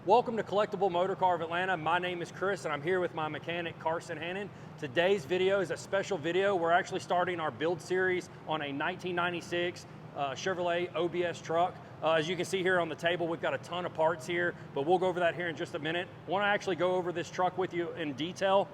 Welcome to Collectible Motorcar of Atlanta. My name is Chris and I'm here with my mechanic Carson Hannon. Today's video is a special video. We're actually starting our build series on a 1996 Chevrolet OBS truck. As you can see here on the table, we've got a ton of parts here, but we'll go over that here in just a minute. I want to actually go over this truck with you in detail.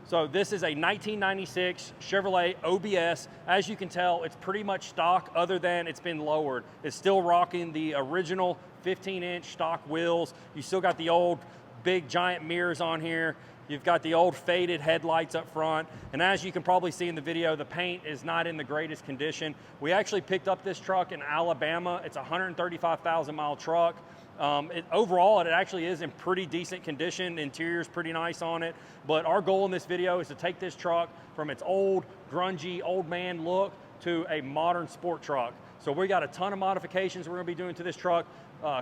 So this is a 1996 Chevrolet OBS. As you can tell, it's pretty much stock other than it's been lowered. It's still rocking the original 15-inch stock wheels. You still got the old big giant mirrors on here. You've got the old faded headlights up front. And as you can probably see in the video, the paint is not in the greatest condition. We actually picked up this truck in Alabama. It's a 135,000 mile truck. Overall, it actually is in pretty decent condition. The interior is pretty nice on it. But our goal in this video is to take this truck from its old, grungy, old man look to a modern sport truck. So we got a ton of modifications we're gonna be doing to this truck.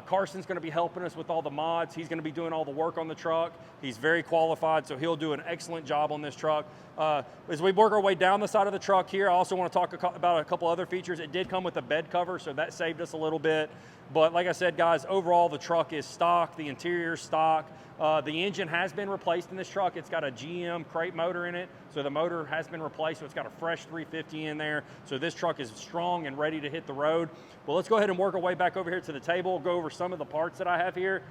Carson's gonna be helping us with all the mods. He's gonna be doing all the work on the truck. He's very qualified, so he'll do an excellent job on this truck. As we work our way down the side of the truck here, I also wanna talk about a couple other features. It did come with a bed cover, so that saved us a little bit. But like I said, guys, overall the truck is stock, the interior is stock. The engine has been replaced in this truck. It's got a GM crate motor in it, so the motor has been replaced, so it's got a fresh 350 in there. So this truck is strong and ready to hit the road. Well, let's go ahead and work our way back over here to the table, go over some of the parts that I have here.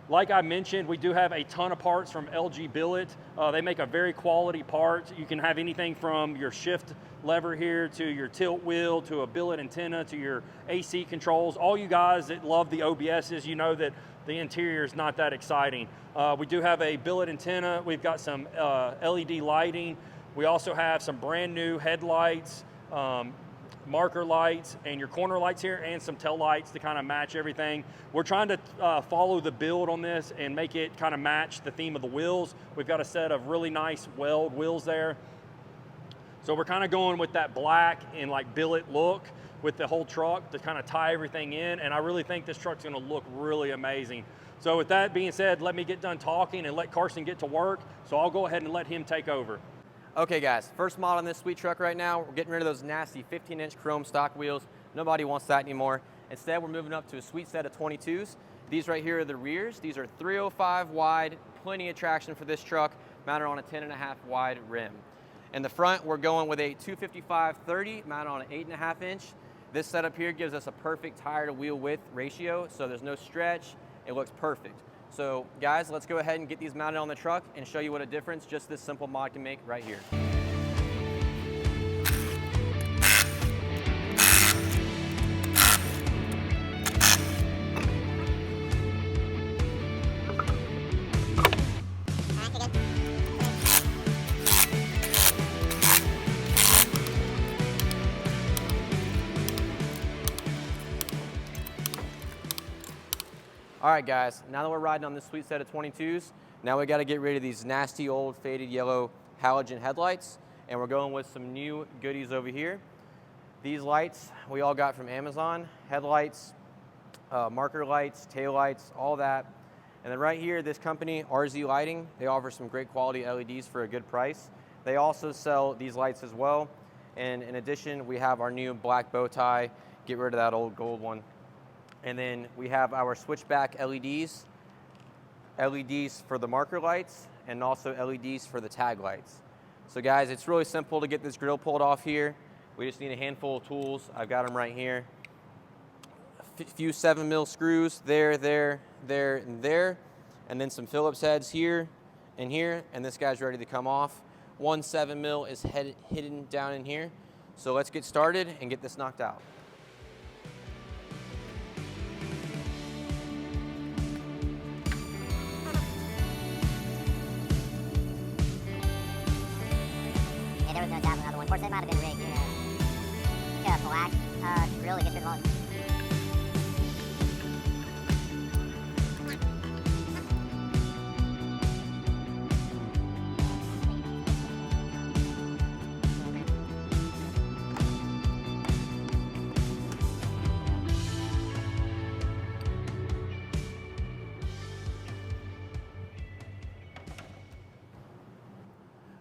Like I mentioned, we do have a ton of parts from LG Billet. They make a very quality part. You can have anything from your shift lever here to your tilt wheel to a billet antenna to your AC controls. All you guys that love the OBSs, you know that the interior is not that exciting. We do have a billet antenna. We've got some LED lighting. We also have some brand new headlights, marker lights, and your corner lights here, and some tail lights to kind of match everything. We're trying to follow the build on this and make it kind of match the theme of the wheels. We've got a set of really nice Weld wheels there. So we're kind of going with that black and like billet look with the whole truck to kind of tie everything in, and I really think this truck's gonna look really amazing. So with that being said, let me get done talking and let Carson get to work, so I'll go ahead and let him take over. Okay guys, first mod on this sweet truck right now, we're getting rid of those nasty 15-inch chrome stock wheels. Nobody wants that anymore. Instead, we're moving up to a sweet set of 22s. These right here are the rears. These are 305 wide, plenty of traction for this truck, mounted on a 10.5 wide rim. In the front, we're going with a 255/30 mounted on an 8.5 inch. This setup here gives us a perfect tire to wheel width ratio, so there's no stretch. It looks perfect. So guys, let's go ahead and get these mounted on the truck and show you what a difference just this simple mod can make right here. All right guys, now that we're riding on this sweet set of 22s, now we gotta get rid of these nasty old faded yellow halogen headlights, and we're going with some new goodies over here. These lights we all got from Amazon, headlights, marker lights, tail lights, all that. And then right here, this company, RZ Lighting, they offer some great quality LEDs for a good price. They also sell these lights as well. And in addition, we have our new black bow tie, get rid of that old gold one. And then we have our switchback LEDs, LEDs for the marker lights, and also LEDs for the tag lights. So guys, it's really simple to get this grill pulled off here. We just need a handful of tools. I've got them right here. A few 7mm screws there, and there. And then some Phillips heads here and here, and this guy's ready to come off. One 7mm is hidden down in here. So let's get started and get this knocked out. There was no doubt another one. Of course, they might have been rigged, you know. Got a black grill that gets rid of all.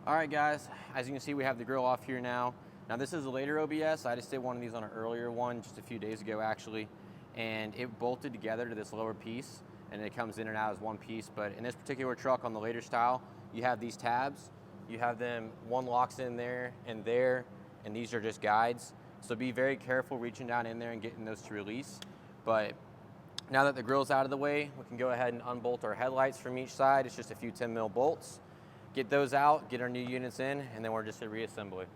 All right guys, as you can see, we have the grill off here now. Now this is a later OBS. I just did one of these on an earlier one just a few days ago actually. and it bolted together to this lower piece, and it comes in and out as one piece. But in this particular truck, on the later style, you have these tabs. You have them, one locks in there, and these are just guides. So be very careful reaching down in there and getting those to release. But now that the grille's out of the way, we can go ahead and unbolt our headlights from each side. It's just a few 10 mil bolts. Get those out, get our new units in, and then we're just at reassembly.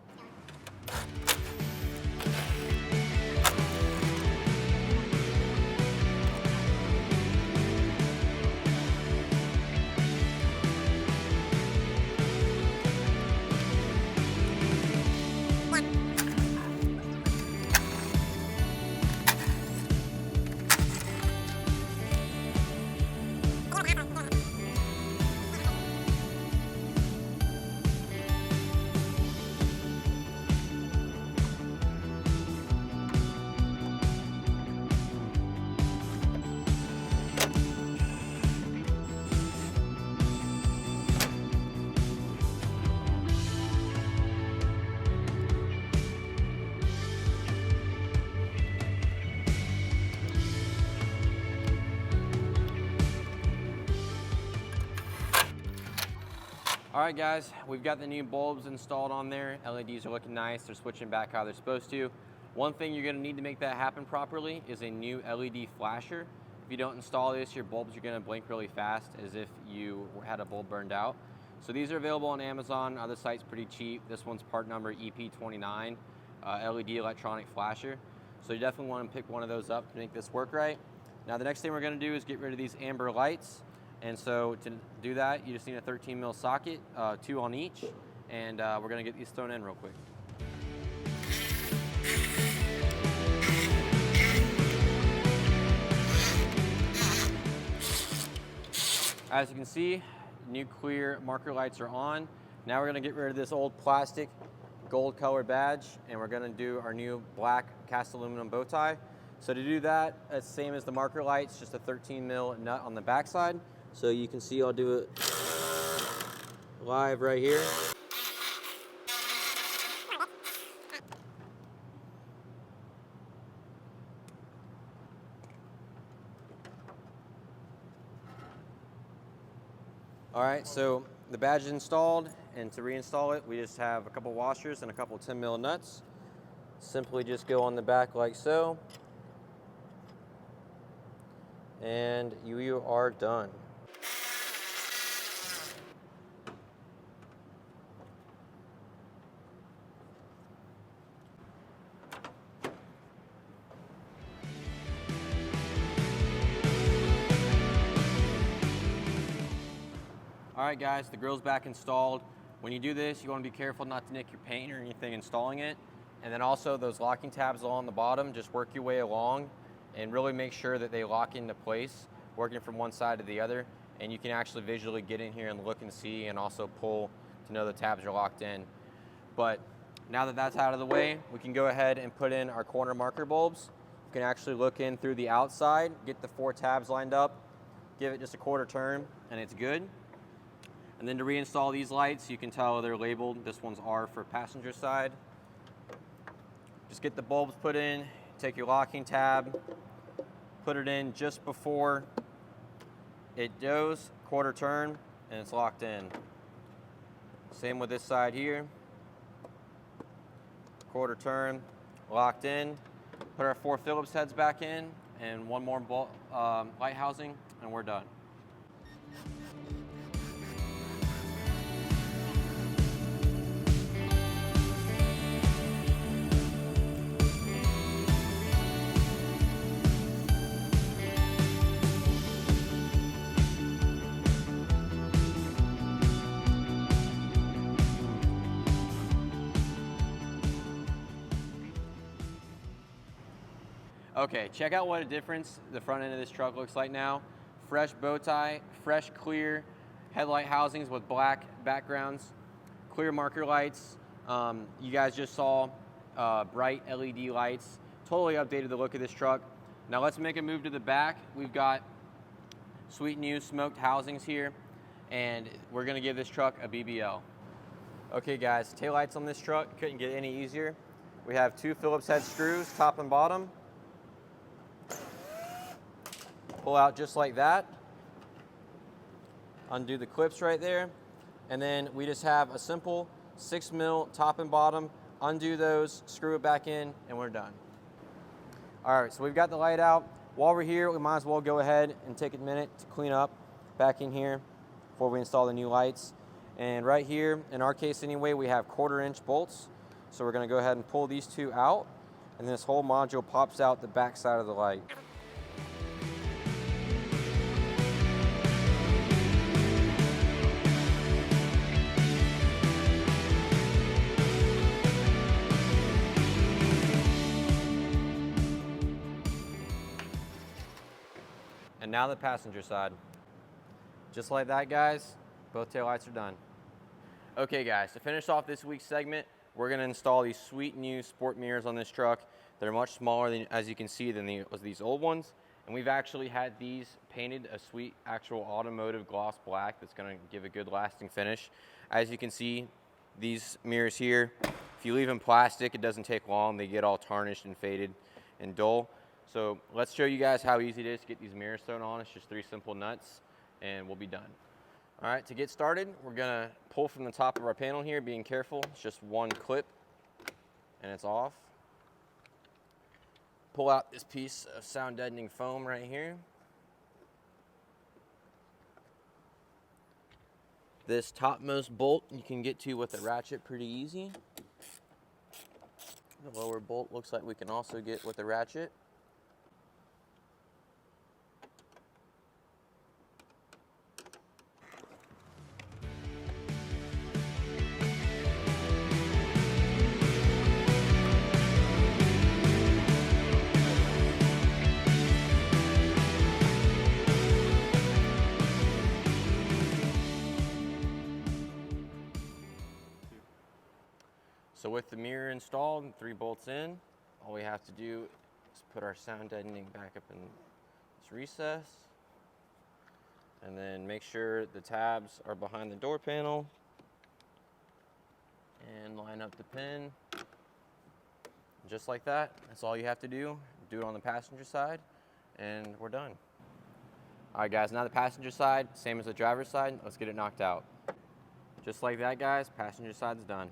All right, guys, we've got the new bulbs installed on there. LEDs are looking nice. They're switching back how they're supposed to. One thing you're gonna need to make that happen properly is a new LED flasher. If you don't install this, your bulbs are gonna blink really fast as if you had a bulb burned out. So these are available on Amazon, other sites pretty cheap. This one's part number EP29, LED electronic flasher. So you definitely wanna pick one of those up to make this work right. Now the next thing we're gonna do is get rid of these amber lights. And so to do that, you just need a 13 mil socket, 2 on each, and we're gonna get these thrown in real quick. As you can see, new clear marker lights are on. Now we're gonna get rid of this old plastic gold color badge, and we're gonna do our new black cast aluminum bow tie. So to do that, it's the same as the marker lights, just a 13 mil nut on the backside. So you can see I'll do it live right here. All right, so the badge is installed, and to reinstall it, we just have a couple washers and a couple 10 mil nuts. Simply just go on the back like so, and you are done. All right, guys, the grille's back installed. When you do this, you want to be careful not to nick your paint or anything installing it. And then also those locking tabs along the bottom, just work your way along and really make sure that they lock into place, working from one side to the other. And you can actually visually get in here and look and see, and also pull to know the tabs are locked in. But now that that's out of the way, we can go ahead and put in our corner marker bulbs. You can actually look in through the outside, get the 4 tabs lined up, give it just a quarter turn, and it's good. And then to reinstall these lights, you can tell they're labeled. This one's R for passenger side. Just get the bulbs put in, take your locking tab, put it in just before it goes, quarter turn, and it's locked in. Same with this side here. Quarter turn, locked in. Put our 4 Phillips heads back in, and one more light housing, and we're done. Okay, check out what a difference the front end of this truck looks like now. Fresh bow tie, fresh clear headlight housings with black backgrounds, clear marker lights. You guys just saw bright LED lights. Totally updated the look of this truck. Now let's make a move to the back. We've got sweet new smoked housings here, and we're gonna give this truck a BBL. Okay guys, taillights on this truck couldn't get any easier. We have 2 Phillips head screws, top and bottom. pull out just like that. Undo the clips right there. And then we just have a simple 6mm top and bottom. Undo those, screw it back in, and we're done. All right, so we've got the light out. While we're here, we might as well go ahead and take a minute to clean up back in here before we install the new lights. And right here, in our case anyway, we have 1/4-inch bolts. So we're gonna go ahead and pull these two out, and this whole module pops out the back side of the light. And now the passenger side. Just like that, guys, both taillights are done. Okay guys, to finish off this week's segment, we're gonna install these sweet new sport mirrors on this truck. They're much smaller, than, as you can see, than these old ones. And we've actually had these painted a sweet actual automotive gloss black that's gonna give a good lasting finish. As you can see, these mirrors here, if you leave them plastic, it doesn't take long. They get all tarnished and faded and dull. So let's show you guys how easy it is to get these mirrors thrown on. It's just 3 simple nuts and we'll be done. All right, to get started, we're gonna pull from the top of our panel here, being careful. It's just 1 clip and it's off. Pull out this piece of sound deadening foam right here. This topmost bolt you can get to with a ratchet pretty easy. The lower bolt looks like we can also get with a ratchet. So with the mirror installed and 3 bolts in, all we have to do is put our sound deadening back up in this recess, and then make sure the tabs are behind the door panel, and line up the pin. Just like that, that's all you have to do. Do it on the passenger side, and we're done. All right guys, now the passenger side, same as the driver's side, let's get it knocked out. Just like that guys, passenger side's done.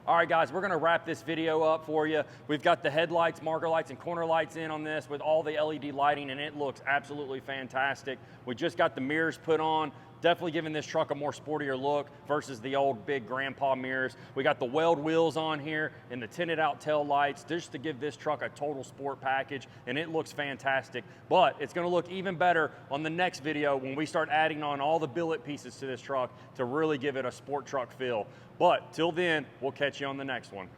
All right, guys, we're gonna wrap this video up for you. We've got the headlights, marker lights, and corner lights in on this with all the LED lighting, and it looks absolutely fantastic. We just got the mirrors put on, definitely giving this truck a more sportier look versus the old big grandpa mirrors. We got the Weld wheels on here and the tinted out tail lights just to give this truck a total sport package, and it looks fantastic. But it's gonna look even better on the next video when we start adding on all the billet pieces to this truck to really give it a sport truck feel. But till then, we'll catch you on the next one.